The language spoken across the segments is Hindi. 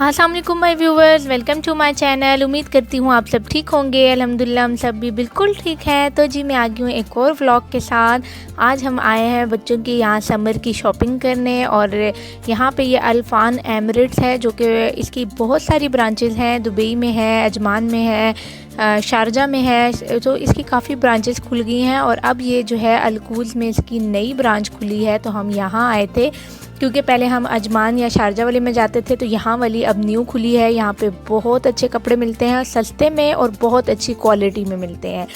अस्सलाम वालेकुम my viewers, welcome to my channel. उम्मीद करती हूँ आप सब ठीक होंगे। अल्हम्दुलिल्लाह हम सब भी बिल्कुल ठीक हैं। तो जी मैं आ गई हूँ एक और व्लॉग के साथ। आज हम आए हैं बच्चों की यहाँ समर की शॉपिंग करने, और यहाँ पे ये अल्फान एमिरेट्स है, जो कि इसकी बहुत सारी ब्रांचेस हैं। दुबई में है, अजमान में है, शारजा में है। तो इसकी काफ़ी ब्रांचेस खुल गई हैं, और अब ये जो है अलकूज़ में इसकी नई ब्रांच खुली है। तो हम यहाँ आए थे क्योंकि पहले हम अजमान या शारजा वाले में जाते थे, तो यहाँ वाली अब न्यू खुली है। यहाँ पे बहुत अच्छे कपड़े मिलते हैं, सस्ते में और बहुत अच्छी क्वालिटी में मिलते हैं।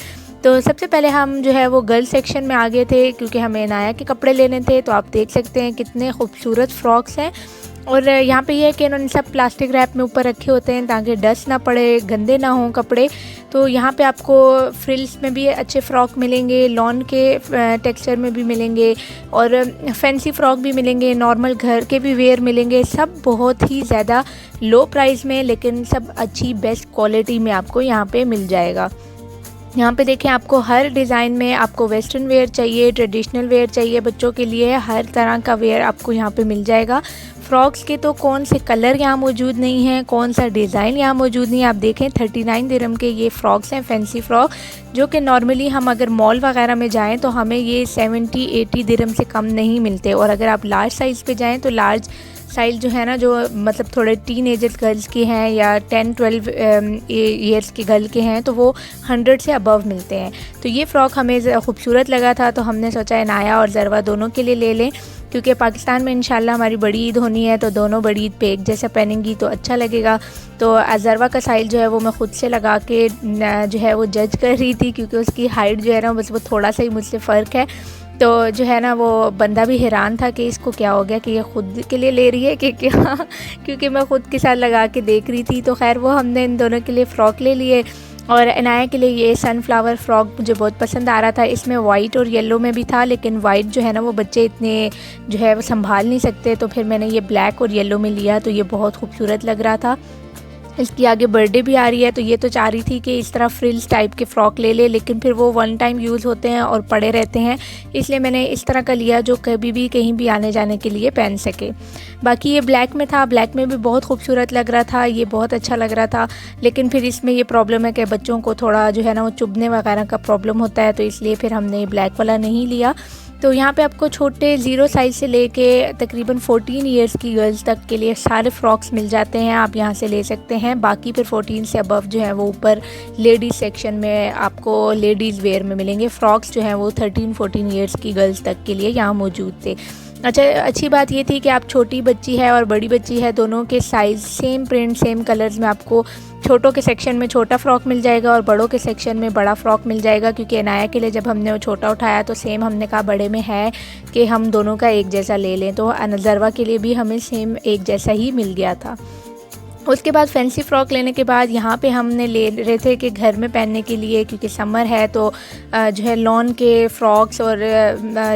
तो सबसे पहले हम जो है वो गर्ल सेक्शन में आ गए थे, क्योंकि हमें नाया के कपड़े लेने थे। तो आप देख सकते हैं कितने खूबसूरत फ्रॉक्स हैं। और यहाँ पे ये है कि इन्होंने सब प्लास्टिक रैप में ऊपर रखे होते हैं ताकि डस्ट ना पड़े, गंदे ना हों कपड़े। तो यहाँ पे आपको फ्रिल्स में भी अच्छे फ़्रॉक मिलेंगे, लॉन के टेक्सचर में भी मिलेंगे, और फैंसी फ़्रॉक भी मिलेंगे, नॉर्मल घर के भी वेयर मिलेंगे। सब बहुत ही ज़्यादा लो प्राइस में, लेकिन सब अच्छी बेस्ट क्वालिटी में आपको यहाँ पे मिल जाएगा। यहाँ पे देखें, आपको हर डिज़ाइन में, आपको वेस्टर्न वेयर चाहिए, ट्रेडिशनल वेयर चाहिए, बच्चों के लिए हर तरह का वेयर आपको यहाँ पे मिल जाएगा। फ़्रॉक्स के तो कौन से कलर यहाँ मौजूद नहीं हैं, कौन सा डिज़ाइन यहाँ मौजूद नहीं है। आप देखें 39 दिरहम के ये फ़्रॉक्स हैं, फैंसी फ़्रॉक, जो कि नॉर्मली हम अगर मॉल वगैरह में जाएँ तो हमें ये 70-80 दिरहम से कम नहीं मिलते। और अगर आप लार्ज साइज़ पे जाएँ तो लार्ज साइज़ जो है ना, जो मतलब थोड़े टीनेजर गर्ल्स के हैं या 10-12 ईयर्स के गर्ल के हैं, तो वो 100 से अबव मिलते हैं। तो ये फ़्रॉक हमें खूबसूरत लगा था, तो हमने सोचा नाया और ज़रवा दोनों के लिए ले लें, क्योंकि पाकिस्तान में इंशाल्लाह हमारी बड़ी ईद होनी है। तो दोनों बड़ी ईद पे एक जैसा पहनेंगी तो अच्छा लगेगा। तो ज़रवा का साइज़ जो है वो मैं ख़ुद से लगा के जो है वो जज कर रही थी, क्योंकि उसकी हाइट जो है ना, बस वो थोड़ा सा ही मुझसे फ़र्क है। तो जो है ना, वो बंदा भी हैरान था कि इसको क्या हो गया, कि ये ख़ुद के लिए ले रही है कि क्या क्योंकि मैं ख़ुद के साथ लगा के देख रही थी। तो खैर वो हमने इन दोनों के लिए फ़्रॉक ले लिए। और अनाया के लिए ये सनफ्लावर फ्रॉक मुझे बहुत पसंद आ रहा था। इसमें वाइट और येलो में भी था, लेकिन वाइट जो है ना वो बच्चे इतने जो है वो संभाल नहीं सकते। तो फिर मैंने ये ब्लैक और येलो में लिया, तो ये बहुत खूबसूरत लग रहा था। इसकी आगे बर्थडे भी आ रही है, तो ये तो चाह रही थी कि इस तरह फ्रिल्स टाइप के फ़्रॉक ले ले, लेकिन फिर वो वन टाइम यूज़ होते हैं और पड़े रहते हैं, इसलिए मैंने इस तरह का लिया जो कभी भी कहीं भी आने जाने के लिए पहन सके। बाकी ये ब्लैक में था, ब्लैक में भी बहुत खूबसूरत लग रहा था, ये बहुत अच्छा लग रहा था। लेकिन फिर इसमें ये प्रॉब्लम है कि बच्चों को थोड़ा जो है ना वो चुभने वगैरह का प्रॉब्लम होता है, तो इसलिए फिर हमने ब्लैक वाला नहीं लिया। तो यहाँ पे आपको छोटे 0 साइज़ से लेके तकरीबन 14 ईयर्स की गर्ल्स तक के लिए सारे फ़्रॉक्स मिल जाते हैं, आप यहाँ से ले सकते हैं। बाकी फिर 14 से अबव जो है वो ऊपर लेडीज़ सेक्शन में आपको लेडीज़ वेयर में मिलेंगे। फ़्रॉक्स जो हैं वो 13-14 ईयर्स की गर्ल्स तक के लिए यहाँ मौजूद थे। अच्छा, अच्छी बात ये थी कि आप छोटी बच्ची है और बड़ी बच्ची है, दोनों के size same print same colours में आपको छोटों के सेक्शन में छोटा फ़्रॉक मिल जाएगा और बड़ों के सेक्शन में बड़ा फ़्रॉक मिल जाएगा। क्योंकि अनाया के लिए जब हमने वो छोटा उठाया तो सेम हमने कहा बड़े में है कि हम दोनों का एक जैसा ले लें, तो ज़रवा के लिए भी हमें सेम एक जैसा ही मिल गया था। उसके बाद फैंसी फ़्रॉक लेने के बाद यहाँ पे हमने ले रहे थे कि घर में पहनने के लिए, क्योंकि समर है तो जो है लॉन के फ़्रॉक्स और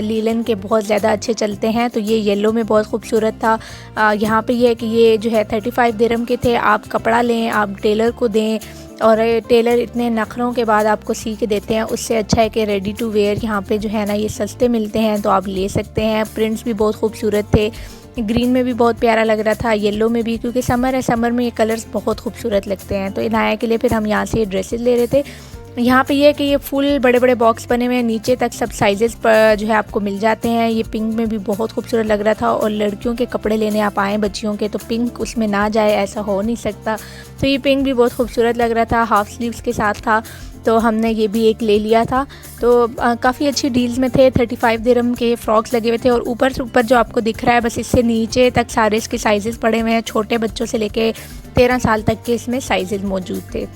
लीलन के बहुत ज़्यादा अच्छे चलते हैं। तो ये येलो में बहुत खूबसूरत था। यहाँ पे ये है कि ये जो है 35 दिरहम के थे। आप कपड़ा लें, आप टेलर को दें, और टेलर इतने नखरों के बाद आपको सी के देते हैं, उससे अच्छा है कि रेडी टू वेयर यहाँ पे जो है ना ये सस्ते मिलते हैं, तो आप ले सकते हैं। प्रिंट्स भी बहुत खूबसूरत थे, ग्रीन में भी बहुत प्यारा लग रहा था, येलो में भी, क्योंकि समर है, समर में ये कलर्स बहुत खूबसूरत लगते हैं। तो इनाया के लिए फिर हम यहाँ से ये ड्रेसेस ले रहे थे। यहाँ पे ये है कि ये फुल बड़े बड़े बॉक्स बने हुए हैं, नीचे तक सब साइजेस पर जो है आपको मिल जाते हैं। ये पिंक में भी बहुत खूबसूरत लग रहा था, और लड़कियों के कपड़े लेने आप आएँ बच्चियों के, तो पिंक उसमें ना जाए ऐसा हो नहीं सकता। तो ये पिंक भी बहुत खूबसूरत लग रहा था, हाफ़ स्लीव्स के साथ था, तो हमने ये भी एक ले लिया था। तो काफ़ी अच्छी डील्स में थे। 35 दिरहम के फ़्रॉक्स लगे हुए थे, और ऊपर से ऊपर जो आपको दिख रहा है बस इससे नीचे तक सारे इसके साइज़ेस पड़े हुए हैं। छोटे बच्चों से लेके 13 साल तक के इसमें साइज़ेस मौजूद थे।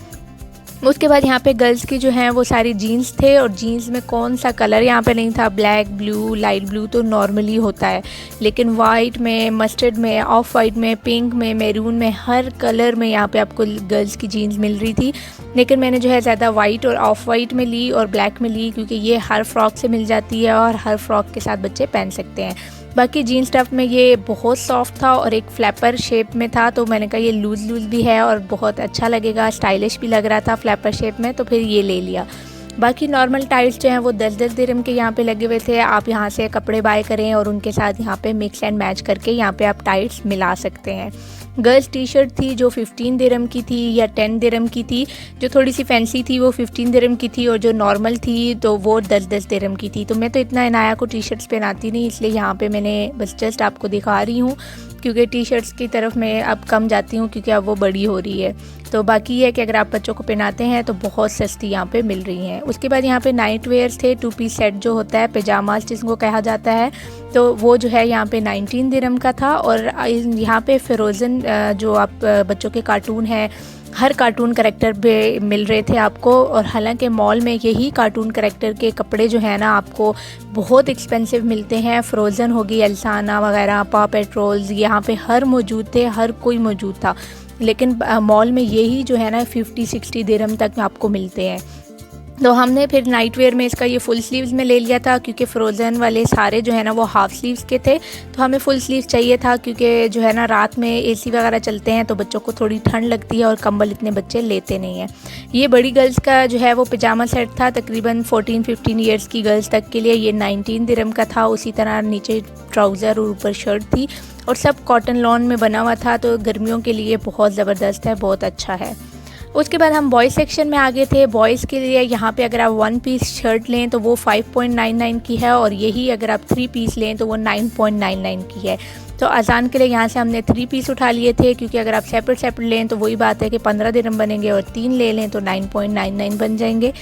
उसके बाद यहाँ पे गर्ल्स की जो हैं वो सारी जीन्स थे, और जीन्स में कौन सा कलर यहाँ पे नहीं था। ब्लैक, ब्लू, लाइट ब्लू तो नॉर्मली होता है, लेकिन वाइट में, मस्टर्ड में, ऑफ वाइट में, पिंक में, मैरून में, हर कलर में यहाँ पे आपको गर्ल्स की जीन्स मिल रही थी। लेकिन मैंने जो है ज़्यादा वाइट और ऑफ वाइट में ली और ब्लैक में ली, क्योंकि ये हर फ्रॉक से मिल जाती है और हर फ्रॉक के साथ बच्चे पहन सकते हैं। बाकी जीन स्टफ़ में ये बहुत सॉफ्ट था और एक फ्लैपर शेप में था, तो मैंने कहा ये लूज़ भी है और बहुत अच्छा लगेगा, स्टाइलिश भी लग रहा था फ्लैपर शेप में, तो फिर ये ले लिया। बाकी नॉर्मल टाइल्स जो हैं वो 10-10 दिरहम के यहाँ पे लगे हुए थे। आप यहाँ से कपड़े बाय करें और उनके साथ यहाँ पे मिक्स एंड मैच करके यहाँ पे आप टाइल्स मिला सकते हैं। गर्ल्स टी शर्ट थी जो 15 दिरहम की थी या 10 दिरहम की थी। जो थोड़ी सी फैंसी थी वो 15 दिरहम की थी और जो नॉर्मल थी तो वो 10-10 दिरहम की थी। तो मैं तो इतना इनाया को टी शर्ट्स पहनाती नहीं, इसलिए यहाँ पे मैंने बस जस्ट आपको दिखा रही हूँ, क्योंकि टी शर्ट्स की तरफ मैं अब कम जाती हूँ क्योंकि अब वो बड़ी हो रही है। तो बाकी ये है कि अगर आप बच्चों को पहनाते हैं तो बहुत सस्ती यहाँ पे मिल रही हैं। उसके बाद यहाँ पे नाइट वेयर्स थे, 2 पीस सेट जो होता है पिजामास जिसको कहा जाता है, तो वो जो है यहाँ पे 19 दिरहम का था। और यहाँ पे फ्रोज़न जो आप बच्चों के कार्टून हैं, हर कार्टून करैक्टर पे मिल रहे थे आपको। और हालांकि मॉल में यही कार्टून करैक्टर के कपड़े जो है ना आपको बहुत एक्सपेंसिव मिलते हैं। फ्रोज़न होगी, एल्साना वगैरह, पा पेट्रोल्स, यहाँ पे हर मौजूद थे, हर कोई मौजूद था। लेकिन मॉल में यही जो है ना 50-60 दिरहम तक आपको मिलते हैं। तो हमने फिर नाइट वेयर में इसका ये फुल स्लीव्स में ले लिया था, क्योंकि फ्रोज़न वाले सारे जो है ना वो हाफ़ स्लीव्स के थे, तो हमें फुल स्लीव्स चाहिए था, क्योंकि जो है ना रात में एसी वगैरह चलते हैं तो बच्चों को थोड़ी ठंड लगती है और कंबल इतने बच्चे लेते नहीं हैं। ये बड़ी गर्ल्स का जो है वो पिजामा सेट था, तकरीबन 14-15 ईयर्स की गर्ल्स तक के लिए। ये 19 दिरहम का था। उसी तरह नीचे ट्राउज़र और ऊपर शर्ट थी और सब कॉटन लॉन में बना हुआ था, तो गर्मियों के लिए बहुत ज़बरदस्त है, बहुत अच्छा है। उसके बाद हम बॉयज़ सेक्शन में आ गए थे। बॉयज़ के लिए यहाँ पे अगर आप 1 पीस शर्ट लें तो वो 5.99 की है, और यही अगर आप 3 पीस लें तो वो 9.99 की है। तो अजान के लिए यहाँ से हमने 3 पीस उठा लिए थे, क्योंकि अगर आप सेपरेट लें तो वही बात है कि 15 दिरहम बनेंगे, और 3 ले लें तो 9.99 बन जाएंगे।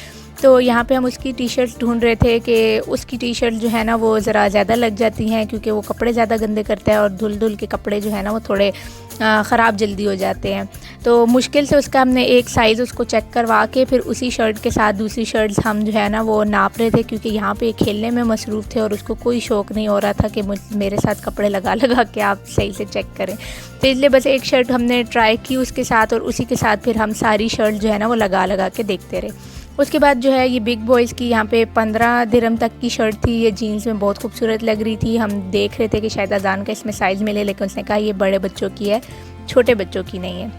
तो यहाँ पे हम उसकी टी शर्ट्स ढूंढ रहे थे कि उसकी टी शर्ट जो है ना वो ज़रा ज़्यादा लग जाती हैं, क्योंकि वो कपड़े ज़्यादा गंदे करते हैं और धुल के कपड़े जो है ना वो थोड़े ख़राब जल्दी हो जाते हैं। तो मुश्किल से उसका हमने एक साइज़ उसको चेक करवा के फिर उसी शर्ट के साथ दूसरी शर्ट्स हम जो है ना वो नाप रहे थे, क्योंकि यहाँ पे खेलने में मसरूफ़ थे और उसको कोई शौक़ नहीं हो रहा था कि मेरे साथ कपड़े लगा के आप सही से चेक करें। तो इसलिए बस एक शर्ट हमने ट्राई की उसके साथ, और उसी के साथ फिर हम सारी शर्ट जो है ना वो लगा के देखते रहे। उसके बाद जो है ये बिग बॉयज़ की यहाँ पे 15 दिरहम तक की शर्ट थी। ये जीन्स में बहुत खूबसूरत लग रही थी। हम देख रहे थे कि शायद अजान का इसमें साइज़ मिले, लेकिन उसने कहा ये बड़े बच्चों की है, छोटे बच्चों की नहीं है।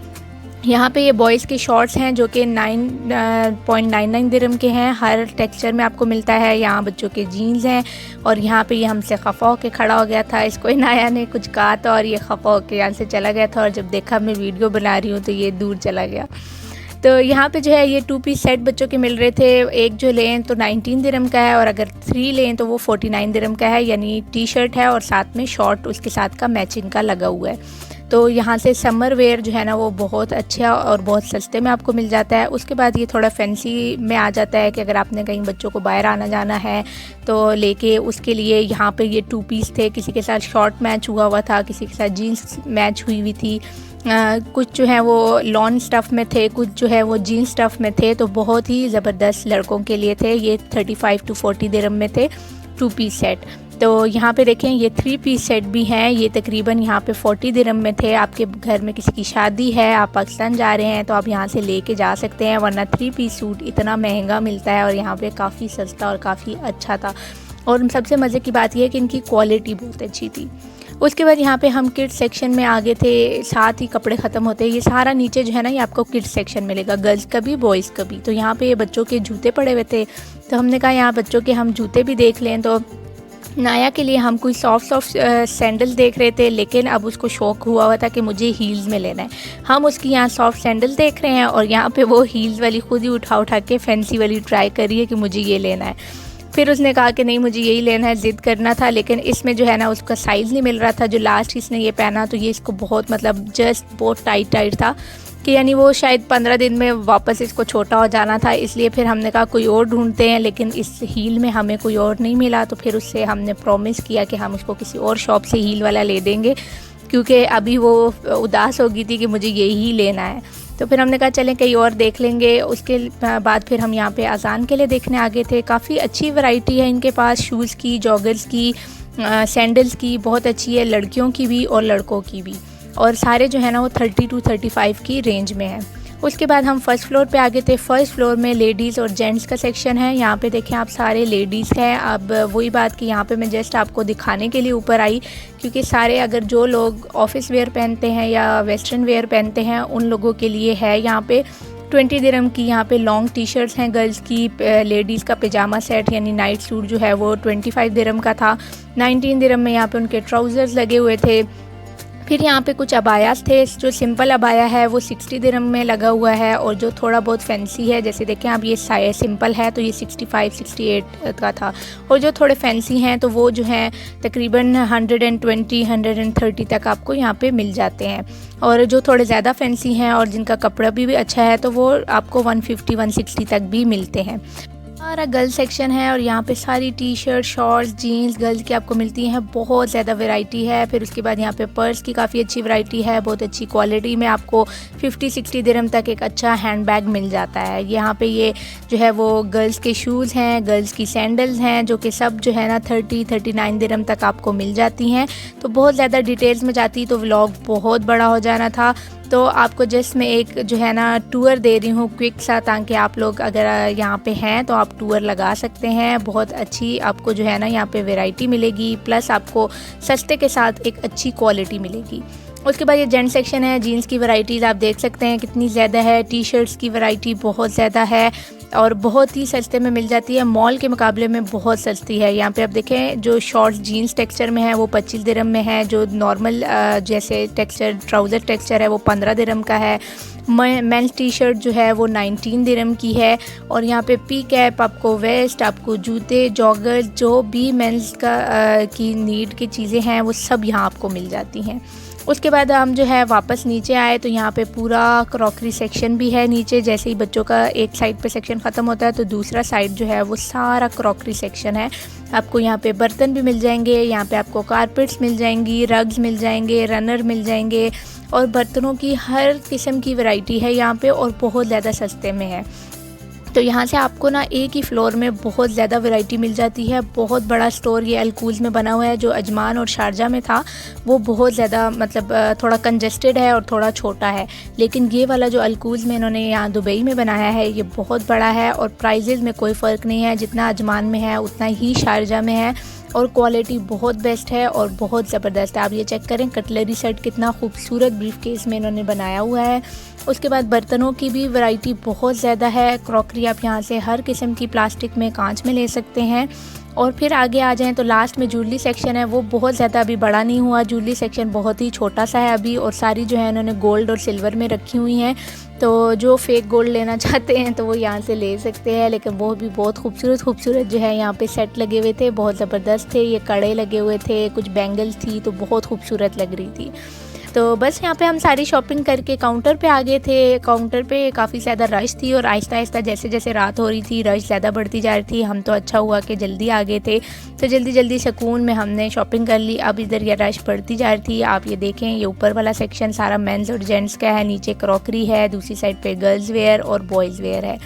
यहाँ पे ये बॉयज़ के शॉर्ट्स हैं जो कि 9.99 दिरहम के हैं। हर टेक्सचर में आपको मिलता है। यहाँ बच्चों के जीन्स हैं, और यहाँ पे ये हमसे खफा होकर खड़ा हो गया था। इसको इनाया ने कुछ कहा था और ये खफा होकर यहाँ से चला गया था, और जब देखा मैं वीडियो बना रही हूँ तो ये दूर चला गया। तो यहाँ पे जो है ये 2 पीस सेट बच्चों के मिल रहे थे। एक जो लें तो 19 दिरहम का है, और अगर 3 लें तो वो 49 दिरहम का है। यानी टी शर्ट है और साथ में शॉर्ट उसके साथ का मैचिंग का लगा हुआ है। तो यहाँ से समर वेयर जो है ना वो बहुत अच्छा और बहुत सस्ते में आपको मिल जाता है। उसके बाद ये थोड़ा फैंसी में आ जाता है कि अगर आपने कहीं बच्चों को बाहर आना जाना है तो लेके उसके लिए यहाँ पे ये 2 पीस थे। किसी के साथ शॉर्ट मैच हुआ था, किसी के साथ जीन्स मैच हुई थी। कुछ जो है वो लॉन स्टफ़ में थे, कुछ जो है वो जीन्स स्टफ़ में थे। तो बहुत ही ज़बरदस्त लड़कों के लिए थे। ये 35 to 40 दिरहम में थे 2 पीस सेट। तो यहाँ पे देखें ये 3 पीस सेट भी हैं। ये तकरीबन यहाँ पे 40 दिरहम में थे। आपके घर में किसी की शादी है, आप पाकिस्तान जा रहे हैं तो आप यहाँ से लेके जा सकते हैं, वरना 3 पीस सूट इतना महंगा मिलता है और यहाँ पे काफ़ी सस्ता और काफ़ी अच्छा था। और सबसे मज़े की बात यह है कि इनकी क्वालिटी बहुत अच्छी थी। उसके बाद यहाँ पे हम किड्स सेक्शन में आ गए थे। साथ ही कपड़े ख़त्म होते हैं। ये सारा नीचे जो है ना ये आपको किड्स सेक्शन मिलेगा, गर्ल्स का भी बॉयज़ का भी। तो यहाँ पे ये बच्चों के जूते पड़े हुए थे, तो हमने कहा यहाँ बच्चों के हम जूते भी देख लें। तो नाया के लिए हम कोई सॉफ्ट सैंडल देख रहे थे, लेकिन अब उसको शौक़ हुआ था कि मुझे हील्स में लेना है। हम उसकी यहाँ सॉफ्ट सैंडल देख रहे हैं और यहाँ पे वो हील्स वाली खुद ही उठा के फैंसी वाली ट्राई कर रही है कि मुझे ये लेना है। फिर उसने कहा कि नहीं मुझे यही लेना है, ज़िद करना था, लेकिन इसमें जो है ना उसका साइज़ नहीं मिल रहा था। जो लास्ट इसने ये पहना तो ये इसको बहुत मतलब जस्ट बहुत टाइट था कि यानी वो शायद 15 दिन में वापस इसको छोटा हो जाना था। इसलिए फिर हमने कहा कोई और ढूंढते हैं, लेकिन इस हील में हमें कोई और नहीं मिला। तो फिर उससे हमने प्रॉमिस किया कि हम उसको किसी और शॉप से हील वाला ले देंगे, क्योंकि अभी वो उदास हो गई थी कि मुझे यही लेना है। तो फिर हमने कहा चलें कहीं और देख लेंगे। उसके बाद फिर हम यहाँ पे अजान के लिए देखने आ गए थे। काफ़ी अच्छी वैरायटी है इनके पास, शूज़ की, जॉगर्स की, सैंडल्स की बहुत अच्छी है, लड़कियों की भी और लड़कों की भी। और सारे जो है ना वो 30 to 35 की रेंज में है। उसके बाद हम फर्स्ट फ्लोर पे आ गए थे। फर्स्ट फ्लोर में लेडीज़ और जेंट्स का सेक्शन है। यहाँ पे देखें आप सारे लेडीज़ हैं। अब वही बात कि यहाँ पे मैं जस्ट आपको दिखाने के लिए ऊपर आई, क्योंकि सारे अगर जो लोग ऑफिस वेयर पहनते हैं या वेस्टर्न वेयर पहनते हैं उन लोगों के लिए है यहाँ पे। 20 दिरहम की यहाँ पे लॉन्ग टी शर्ट्स हैं गर्ल्स की। लेडीज़ का पिजामा सेट यानी नाइट सूट जो है वो 25 दिरहम का था। 19 दिरहम में यहाँ पे उनके ट्राउज़र्स लगे हुए थे। फिर यहाँ पे कुछ अबायास थे। जो सिंपल अबाया है वो 60 दिरहम में लगा हुआ है, और जो थोड़ा बहुत फैंसी है, जैसे देखें आप ये सिंपल है तो ये 65-68 का था, और जो थोड़े फैंसी हैं तो वो जो हैं तकरीबन 120-130 तक आपको यहाँ पे मिल जाते हैं। और जो थोड़े ज़्यादा फैंसी हैं और जिनका कपड़ा भी अच्छा है तो वो आपको 150-160 तक भी मिलते हैं। सारा गर्ल्स सेक्शन है और यहाँ पे सारी T shirt, shorts, jeans girls की आपको मिलती हैं। बहुत ज़्यादा वैरायटी है। फिर उसके बाद यहाँ पे पर्स की काफ़ी अच्छी वैरायटी है, बहुत अच्छी क्वालिटी में आपको 50-60 दिरहम तक एक अच्छा हैंडबैग मिल जाता है। यहाँ पे ये जो है वो गर्ल्स के शूज़ हैं, गर्ल्स की सैंडल्स हैं, जो कि सब जो है ना 30-39 दिरहम तक आपको मिल जाती हैं। तो बहुत ज़्यादा डिटेल्स में जाती तो व्लॉग बहुत बड़ा हो जाना था, तो आपको जस्ट मैं एक जो है ना टूर दे रही हूँ क्विक सा, ताकि आप लोग अगर यहाँ पे हैं तो आप टूर लगा सकते हैं। बहुत अच्छी आपको जो है ना यहाँ पे वैरायटी मिलेगी, प्लस आपको सस्ते के साथ एक अच्छी क्वालिटी मिलेगी। उसके बाद ये जेंट्स सेक्शन है। जीन्स की वैराइटीज़ आप देख सकते हैं कितनी ज़्यादा है। टी शर्ट्स की वैरायटी बहुत ज़्यादा है और बहुत ही सस्ते में मिल जाती है, मॉल के मुकाबले में बहुत सस्ती है। यहाँ पे आप देखें जो शॉर्ट्स जीन्स टेक्सचर में है वो 25 दिरहम में है, जो नॉर्मल जैसे टेक्सचर ट्राउज़र टेक्सचर है वो 15 दिरहम का है। मेंस टी शर्ट जो है वो 19 दिरहम की है। और यहाँ पे पी कैप, आपको वेस्ट, आपको जूते, जॉगर्स, जो भी मेंस का की नीड की चीज़ें हैं वो सब यहाँ आपको मिल जाती हैं। उसके बाद हम जो है वापस नीचे आए तो यहाँ पे पूरा क्रॉकरी सेक्शन भी है नीचे। जैसे ही बच्चों का एक साइड पे सेक्शन ख़त्म होता है तो दूसरा साइड जो है वो सारा क्रॉकरी सेक्शन है। आपको यहाँ पे बर्तन भी मिल जाएंगे, यहाँ पे आपको कारपेट्स मिल जाएंगी, रग्स मिल जाएंगे, रनर मिल जाएंगे, और बर्तनों की हर किस्म की वैरायटी है यहाँ पे, और बहुत ज़्यादा सस्ते में है। तो यहाँ से आपको ना एक ही फ्लोर में बहुत ज़्यादा वैरायटी मिल जाती है। बहुत बड़ा स्टोर ये अलकूज़ में बना हुआ है। जो अजमान और शारजा में था वो बहुत ज़्यादा मतलब थोड़ा कंजेस्टेड है और थोड़ा छोटा है, लेकिन ये वाला जो अलकूज़ में इन्होंने यहाँ दुबई में बनाया है ये बहुत बड़ा है, और प्राइजेज़ में कोई फ़र्क नहीं है। जितना अजमान में है उतना ही शारजा में है, और क्वालिटी बहुत बेस्ट है और बहुत ज़बरदस्त है। आप ये चेक करें कटलरी सेट कितना खूबसूरत ब्रीफ केस में इन्होंने बनाया हुआ है। उसके बाद बर्तनों की भी वैरायटी बहुत ज़्यादा है। क्रॉकरी आप यहाँ से हर किस्म की प्लास्टिक में, कांच में ले सकते हैं। और फिर आगे आ जाएं तो लास्ट में ज्वेलरी सेक्शन है, वो बहुत ज़्यादा अभी बड़ा नहीं हुआ। ज्वेलरी सेक्शन बहुत ही छोटा सा है अभी, और सारी जो है इन्होंने गोल्ड और सिल्वर में रखी हुई हैं। तो जो फेक गोल्ड लेना चाहते हैं तो वो यहाँ से ले सकते हैं, लेकिन वो भी बहुत खूबसूरत जो है यहाँ पे सेट लगे हुए थे, बहुत ज़बरदस्त थे। ये कड़े लगे हुए थे, कुछ बैंगल्स थी तो बहुत खूबसूरत लग रही थी। तो बस यहाँ पे हम सारी शॉपिंग करके काउंटर पे आ गए थे। काउंटर पे काफ़ी ज़्यादा रश थी, और आहिस्ता आहिस्ता जैसे जैसे रात हो रही थी रश ज़्यादा बढ़ती जा रही थी। हम तो अच्छा हुआ कि जल्दी आ गए थे, तो जल्दी जल्दी सुकून में हमने शॉपिंग कर ली। अब इधर ये रश बढ़ती जा रही थी। आप ये देखें ये ऊपर वाला सेक्शन सारा मेंस और जेंट्स का है, नीचे क्रॉकरी है, दूसरी साइड पे गर्ल्स वेयर और बॉयज़ वेयर है।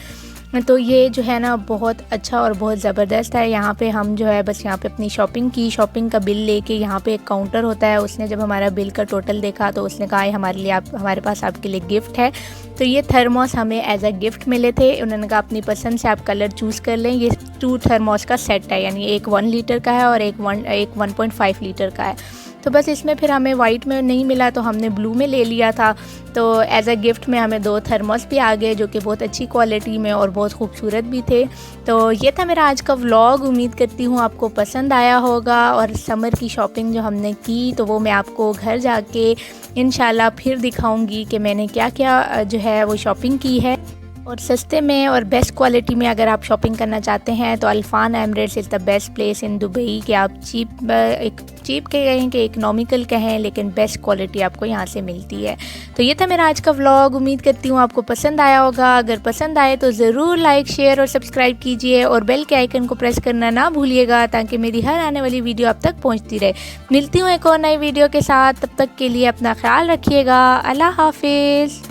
तो ये जो है ना बहुत अच्छा और बहुत ज़बरदस्त है। यहाँ पे हम जो है बस यहाँ पे अपनी शॉपिंग की, शॉपिंग का बिल लेके यहाँ पे एक काउंटर होता है, उसने जब हमारा बिल का टोटल देखा तो उसने कहा हमारे लिए हमारे पास आपके लिए गिफ्ट है। तो ये थर्मोस हमें एज अ गिफ्ट मिले थे। उन्होंने कहा अपनी पसंद से आप कलर चूज़ कर लें। ये 2 थर्मोस का सेट है, यानी एक 1 लीटर का है और एक 1.5 लीटर का है। तो बस इसमें फिर हमें वाइट में नहीं मिला तो हमने ब्लू में ले लिया था। तो एज अ गिफ्ट में हमें 2 थर्मोस भी आ गए, जो कि बहुत अच्छी क्वालिटी में और बहुत खूबसूरत भी थे। तो ये था मेरा आज का व्लॉग। उम्मीद करती हूँ आपको पसंद आया होगा, और समर की शॉपिंग जो हमने की तो वो मैं आपको घर जाके इंशाल्लाह फिर दिखाऊंगी कि मैंने क्या क्या जो है वो शॉपिंग की है। और सस्ते में और बेस्ट क्वालिटी में अगर आप शॉपिंग करना चाहते हैं तो अल्फान Emirates is the best place in Dubai. कि आप चीप कहें कि इकनॉमिकल कहें, लेकिन बेस्ट क्वालिटी आपको यहाँ से मिलती है। तो ये था मेरा आज का व्लॉग। उम्मीद करती हूँ आपको पसंद आया होगा। अगर पसंद आए तो ज़रूर लाइक, शेयर और सब्सक्राइब कीजिए, और बेल के आइकन को प्रेस करना ना भूलिएगा, ताकि मेरी हर आने वाली वीडियो आप तक पहुँचती रहे। मिलती हूँ एक और नई वीडियो के साथ, तब तक के लिए अपना ख्याल रखिएगा। अल्लाह हाफिज़।